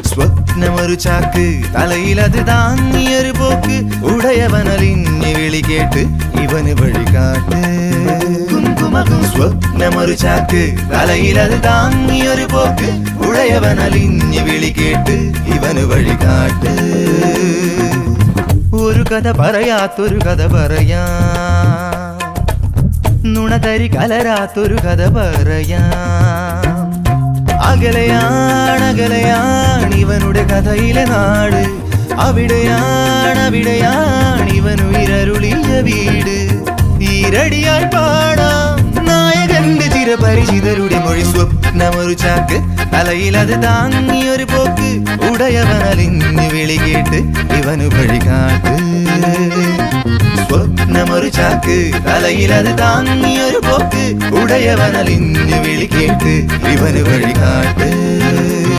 സ്വപ്നമൊരു ചാക്ക് തലയിലത് താങ്ങിയൊരു പോക്ക് ഉടയവനലിഞ്ഞ് വിളി കേട്ട് ഇവന് വഴികാട്ട് സ്വപ്നമൊരു ചാക്ക് തലയിലത് താങ്ങിയൊരു പോക്ക് ഉടയവനലിഞ്ഞ് വിളി കേട്ട് ഇവന് വഴികാട്ട് ഒരു കഥ പറയാത്തൊരു കഥ പറയാ നുണതരി കലരാത്തൊരു കഥ പറയാ അകലെയാണ് ഇവനുടെ കഥയിലെ നാട് അവിടെയാണ് ഇവനുയരരുളിയ വീട് ഈരടിയായി പാടാം നായകന്റെ ചിരപരിചിതരുടെ മൊഴി സ്വപ്നമൊരു ചാക്ക് തലയിലത് താങ്ങിയൊരു പോക്ക് ഉടയവനലിഞ്ഞ് വിളി കേട്ട് ഇവനു വഴികാട്ട് സ്വപ്നമൊരു ചാക്ക് തലയിലത് താങ്ങിയൊരു പോക്ക് ഉടയവനലിഞ്ഞ് വിളി കേട്ട് ഇവന് വഴികാട്ട്